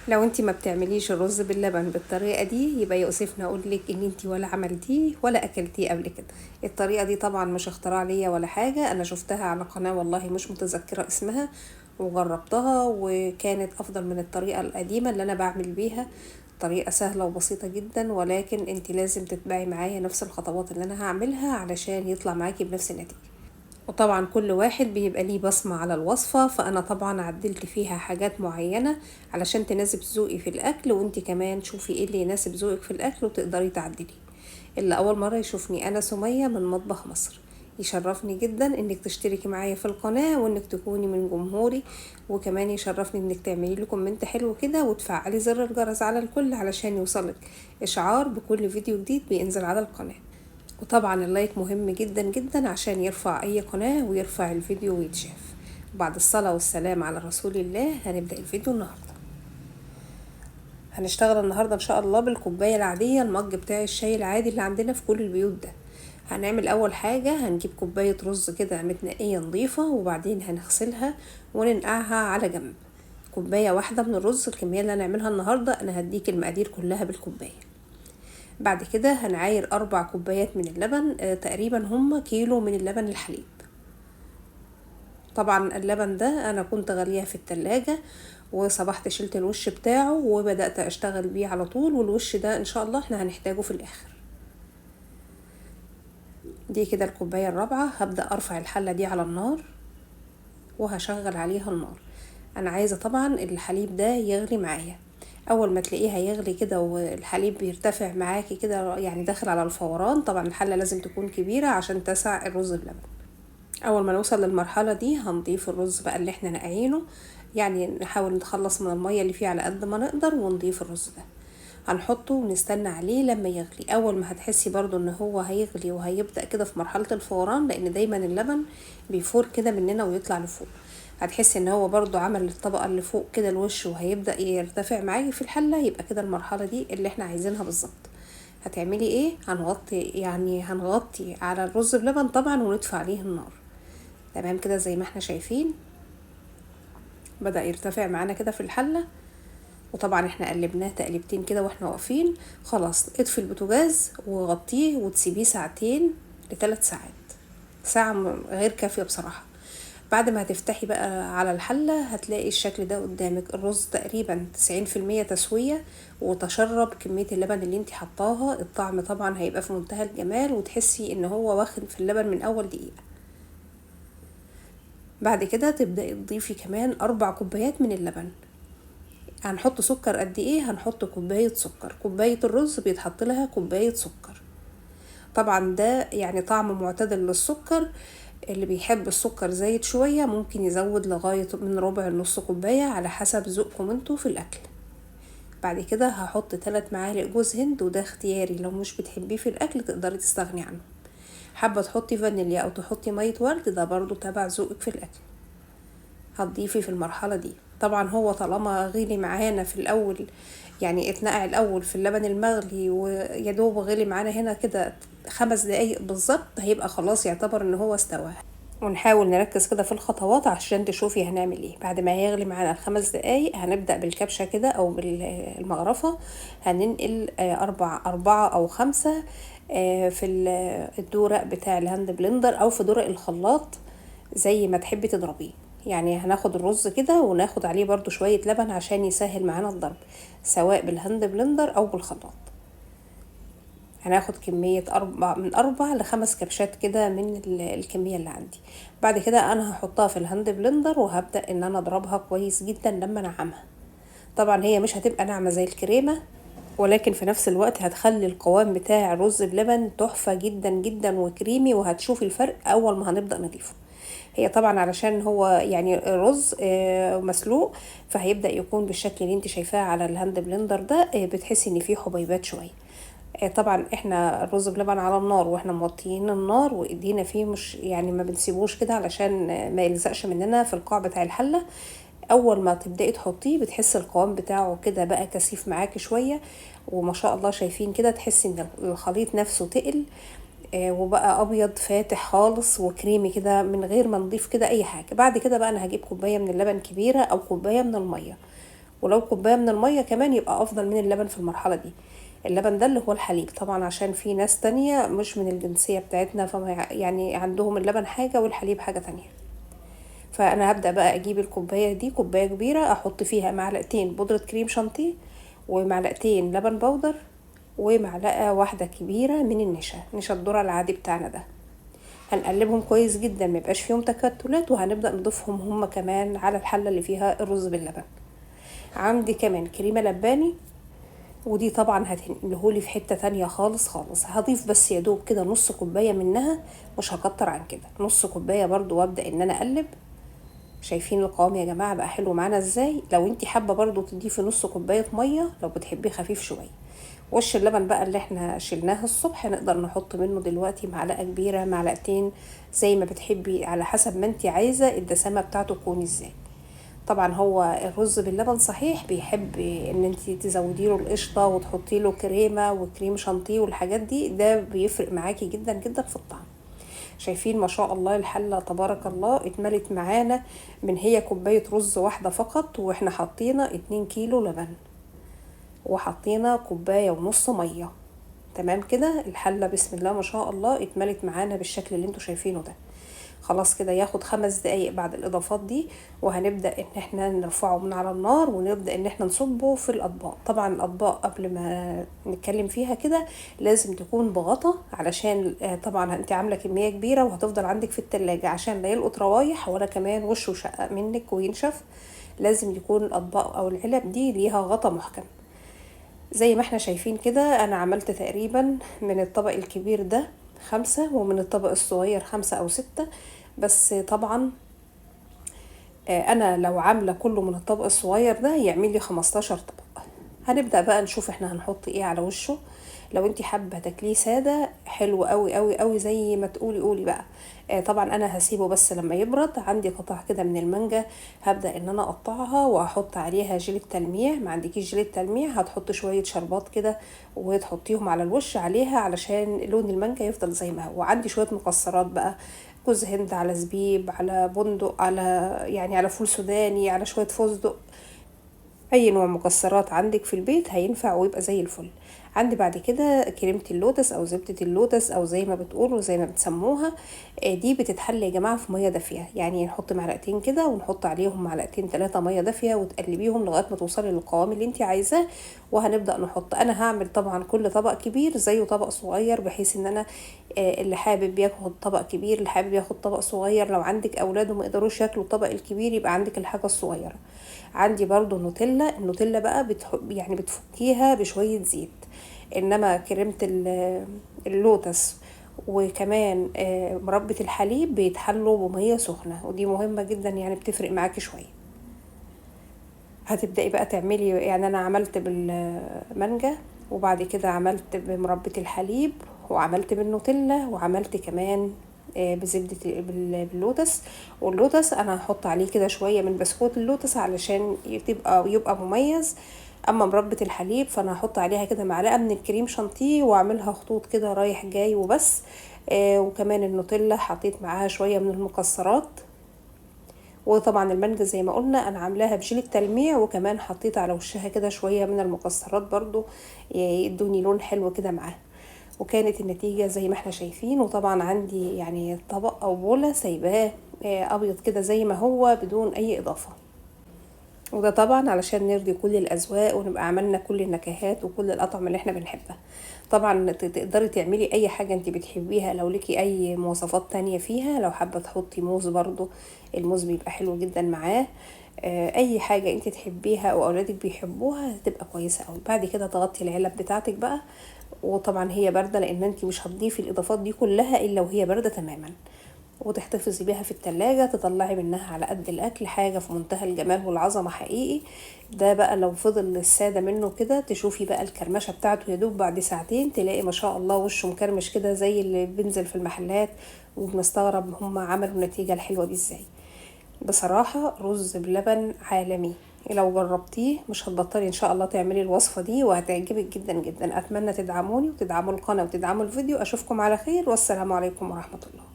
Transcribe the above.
لو انتي ما بتعمليش الرز باللبن بالطريقة دي يبقى يؤسفني اقولك ان انتي ولا عملتيه ولا اكلتيه قبل كده. الطريقة دي طبعا مش اختراع ليا ولا حاجة، انا شفتها على قناة والله مش متذكرة اسمها وجربتها وكانت افضل من الطريقة القديمة اللي انا بعمل بيها. طريقة سهلة وبسيطة جدا، ولكن انتي لازم تتبعي معايا نفس الخطوات اللي انا هعملها علشان يطلع معاكي بنفس النتيجة. وطبعا كل واحد بيبقى ليه بصمة على الوصفة، فأنا طبعا عدلت فيها حاجات معينة علشان تناسب ذوقي في الأكل، وانتي كمان شوفي ايه اللي يناسب ذوقك في الأكل وتقدري تعدلي. اللي أول مرة يشوفني أنا سمية من مطبخ مصر، يشرفني جدا انك تشتركي معايا في القناة وانك تكوني من جمهوري، وكمان يشرفني انك تعملي لي كومنت حلو كده وتفعلي زر الجرس على الكل علشان يوصلك اشعار بكل فيديو جديد بينزل على القناة. وطبعا اللايك مهم جدا جدا عشان يرفع اي قناة ويرفع الفيديو ويتشاف. بعد الصلاة والسلام على رسول الله هنبدأ الفيديو النهاردة. هنشتغل النهاردة ان شاء الله بالكوباية العادية، المج بتاع الشاي العادي اللي عندنا في كل البيوت ده. هنعمل اول حاجة هنجيب كوباية رز كده متنقية نظيفة، وبعدين هنغسلها وننقعها على جنب. كوباية واحدة من الرز الكمية اللي هنعملها النهاردة، انا هديك المقادير كلها بالكوباية. بعد كده هنعاير 4 كوبايات من اللبن، تقريبا هم كيلو من اللبن الحليب. طبعا اللبن ده انا كنت غالياه في التلاجة، وصبحت شلت الوش بتاعه وبدأت اشتغل بيه على طول، والوش ده ان شاء الله احنا هنحتاجه في الاخر. دي كده الكوباية الرابعة، هبدأ ارفع الحلة دي على النار وهشغل عليها النار. انا عايزة طبعا الحليب ده يغلي معايا. اول ما تلاقيه هيغلي كده والحليب بيرتفع معاكي كده يعني داخل على الفوران، طبعا الحلة لازم تكون كبيرة عشان تسع الرز بلبن. اول ما نوصل للمرحلة دي هنضيف الرز بقى اللي احنا نقعينه، يعني نحاول نتخلص من المية اللي فيه على قد ما نقدر ونضيف الرز ده. هنحطه ونستنى عليه لما يغلي. اول ما هتحسي برضو ان هو هيغلي وهيبدأ كده في مرحلة الفوران، لان دايما اللبن بيفور كده مننا ويطلع لفوق، هتحسي ان هو برضو عمل الطبقة اللي فوق كده الوش وهيبدأ يرتفع معاكي في الحلة، يبقى كده المرحلة دي اللي احنا عايزينها بالظبط. هتعملي ايه؟ هنغطي على الرز بلبن طبعا ونطفي عليه النار. تمام كده زي ما احنا شايفين بدأ يرتفع معانا كده في الحلة، وطبعا احنا قلبناه تقلبتين كده واحنا واقفين. خلاص اطفي البوتاجاز وغطيه وتسيبيه ساعتين ل3 ساعات. ساعة غير كافية بصراحة. بعد ما هتفتحي بقى على الحلة هتلاقي الشكل ده قدامك، الرز تقريبا 90% تسوية وتشرب كمية اللبن اللي انت حطاها. الطعم طبعا هيبقى في منتهى الجمال وتحسي ان هو واخد في اللبن من اول دقيقة. بعد كده تبدأي تضيفي كمان 4 كوبايات من اللبن. هنحط سكر قد ايه؟ هنحط كوباية سكر، كوباية الرز بيتحط لها كوباية سكر. طبعا ده يعني طعم معتدل للسكر، اللي بيحب السكر زايد شوية ممكن يزود لغاية من ربع نص كوباية على حسب ذوقكم انتوا في الاكل. بعد كده هحط 3 معالق جوز هند، وده اختياري، لو مش بتحبيه في الاكل تقدري تستغني عنه. حابة تحطي فانيليا او تحطي مية ورد، ده برضو تبع ذوقك في الاكل. هتضيفي في المرحلة دي طبعا هو طالما غلي معانا في الاول، يعني اتنقع الاول في اللبن المغلي ويدوب غلي معانا هنا كده 5 دقايق بالظبط، هيبقى خلاص يعتبر ان هو استوى. ونحاول نركز كده في الخطوات عشان تشوفي هنعمل ايه. بعد ما هيغلي معانا ال5 دقايق هنبدأ بالكبشة كده او بالمغرفة. هننقل 4 أو 5 في الدورق بتاع الهاند بلندر او في دورق الخلاط زي ما تحبي تضربيه. يعني هناخد الرز كده وناخد عليه برضو شوية لبن عشان يسهل معانا الضرب، سواء بالهاند بلندر او بالخلاط. هناخد كمية من 4 ل5 كبشات كده من الكمية اللي عندي. بعد كده انا هحطها في الهاند بلندر وهبدأ ان انا اضربها كويس جدا لما انعمها. طبعا هي مش هتبقى ناعمة زي الكريمة، ولكن في نفس الوقت هتخلي القوام بتاع الرز بلبن تحفة جدا جدا وكريمي، وهتشوفي الفرق اول ما هنبدأ نضيفه. هي طبعا علشان هو يعني رز مسلوق، فهيبدأ يكون بالشكل اللي انت شايفاه على الهاند بلندر ده، بتحسي ان فيه حبيبات شوية. طبعا احنا الرز بلبن على النار واحنا موطيين النار وايدينا فيه، مش يعني ما بنسيبوش كده علشان ما يلزقش مننا في القاع بتاع الحلة. اول ما تبدأي تحطيه بتحسي القوام بتاعه كده بقى كثيف معاكي شوية، وما شاء الله شايفين كده تحسي ان الخليط نفسه تقل وبقى ابيض فاتح خالص وكريمي كده من غير ما نضيف كده اي حاجة. بعد كده بقى انا هجيب كوباية من اللبن كبيرة او كوباية من المية، ولو كوبايه من الميه كمان يبقى افضل من اللبن في المرحله دي. اللبن ده اللي هو الحليب طبعا، عشان في ناس تانية مش من الجنسيه بتاعتنا فما يعني عندهم اللبن حاجه والحليب حاجه تانية. فانا هبدا بقى اجيب الكوبايه دي، كوبايه كبيره، احط فيها معلقتين بودره كريم شانتيه ومعلقتين لبن بودر ومعلقه واحده كبيره من نشا الذره العادي بتاعنا ده. هنقلبهم كويس جدا ما يبقاش فيهم تكتلات، وهنبدا نضيفهم هم كمان على الحله اللي فيها الرز باللبن. عندي كمان كريمه لباني، ودي طبعا هتنقلهولي في حته تانية خالص خالص. هضيف بس يا دوب كده نص كوبايه منها، مش هكتر عن كده، نص كوبايه برضو، وابدا ان انا اقلب. شايفين القوام يا جماعه بقى حلو معانا ازاي؟ لو انتي حابه برضو تضيفي نص كوبايه ميه لو بتحبيه خفيف شويه. وش اللبن بقى اللي احنا شلناه الصبح نقدر نحط منه دلوقتي معلقه كبيره، معلقتين، زي ما بتحبي على حسب ما انتي عايزه الدسامه بتاعته تكون ازاي. طبعا هو الرز باللبن صحيح بيحب ان انتي تزودي له القشطه وتحطي له كريمه وكريم شانتيه والحاجات دي، ده بيفرق معاكي جدا جدا في الطعم. شايفين ما شاء الله الحله تبارك الله اتملت معانا من هي كوبايه رز واحده فقط، واحنا حطينا 2 كيلو لبن وحطينا كوبايه ونص ميه. تمام كده الحله بسم الله ما شاء الله اتملت معانا بالشكل اللي انتوا شايفينه ده. خلاص كده ياخد 5 دقايق بعد الاضافات دي، وهنبدا ان احنا نرفعه من على النار ونبدا ان احنا نصبه في الاطباق. طبعا الاطباق قبل ما نتكلم فيها كده لازم تكون بغطا، علشان طبعا انت عامله كميه كبيره وهتفضل عندك في التلاجة، عشان لا يلقط روايح ولا كمان وشه شقق منك وينشف. لازم يكون الاطباق او العلب دي ليها غطا محكم. زي ما احنا شايفين كده انا عملت تقريبا من الطبق الكبير ده 5، ومن الطبق الصغير 5 أو 6. بس طبعا انا لو عاملة كله من الطبق الصغير ده يعمل لي 15 طبق. هنبدأ بقى نشوف احنا هنحط ايه على وشه. لو انتي حابة تاكليه سادة حلو قوي قوي قوي زي ما تقولي قولي بقى. طبعا انا هسيبه بس لما يبرد. عندي قطع كده من المانجا، هبدأ ان انا اقطعها واحط عليها جيل التلميع. ما عندكيش جيل التلميع هتحط شوية شربات كده وتحطيهم على الوش عليها علشان لون المانجا يفضل زي ما هو. وعندي شوية مكسرات بقى، جوز هند على زبيب على بندق على يعني على فول سوداني على شوية فستق. اي نوع مكسرات عندك في البيت هينفع ويبقى زي الفل. عندي بعد كده كريمة اللوتس او زبدة اللوتس او زي ما بتقولوا زي ما بتسموها. دي بتتحل يا جماعة في مية دافية، يعني نحط معلقتين كده ونحط عليهم معلقتين 3 مية دافية وتقلبيهم لغاية ما توصلي للقوام اللي انت عايزاه. وهنبدأ نحط، انا هعمل طبعا كل طبق كبير زيه طبق صغير، بحيث ان انا اللي حابب ياخد طبق كبير اللي حابب ياخد طبق صغير. لو عندك اولاد وما يقدروش ياكلوا الطبق الكبير يبقى عندك الحاجة الصغيرة. عندي برضو نوتيلا. النوتيلا بقى يعني بتفكيها بشوية زيت، انما كريمة اللوتس وكمان مربى الحليب بيتحلوا بمية سخنة، ودي مهمة جدا يعني بتفرق معاكي شوية. هتبدأي بقى تعملي، يعني انا عملت بالمانجا وبعد كده عملت بمربى الحليب وعملت بالنوتيلا وعملت كمان بزبدة باللوتس. واللوتس انا هحط عليه كده شوية من بسكوت اللوتس علشان يبقى مميز. اما مربى الحليب فانا هحط عليها كده معلقة من الكريم شانتيه واعملها خطوط كده رايح جاي وبس. وكمان النوتيلا حطيت معاها شوية من المكسرات. وطبعا المانجا زي ما قلنا انا عاملاها بجيل التلميع، وكمان حطيت على وشها كده شوية من المكسرات برضو يدوني لون حلو كده معاها. وكانت النتيجة زي ما احنا شايفين. وطبعا عندي يعني طبق او بولة سايباه ابيض كده زي ما هو بدون اي اضافة، وده طبعا علشان نرضي كل الاذواق ونبقى عملنا كل النكهات وكل الاطعمة اللي احنا بنحبها. طبعا تقدري تعملي اي حاجة انت بتحبيها لو ليكي اي مواصفات تانية فيها. لو حابة تحطي موز برضو الموز بيبقى حلو جدا معاه. اي حاجة انت تحبيها او اولادك بيحبوها هتبقى كويسة اوي. بعد كده تغطي العلب بتاعتك بقى، وطبعا هي باردة لان انت مش هتضيفي الاضافات دي كلها الا وهي باردة تماما. وتحتفظي بيها في التلاجة، تطلعي منها على قد الاكل حاجة في منتهى الجمال والعظمة حقيقي. ده بقى لو فضل السادة منه كده تشوفي بقى الكرمشة بتاعته يدوب بعد ساعتين تلاقي ما شاء الله وشه مكرمش كده زي اللي بينزل في المحلات، وبنستغرب هم عملوا النتيجة الحلوة دي ازاي. بصراحة رز بلبن عالمي، لو جربتيه مش هتبطلي ان شاء الله تعملي الوصفة دي وهتعجبك جدا جدا. اتمنى تدعموني وتدعموا القناة وتدعموا الفيديو. اشوفكم على خير والسلام عليكم ورحمة الله.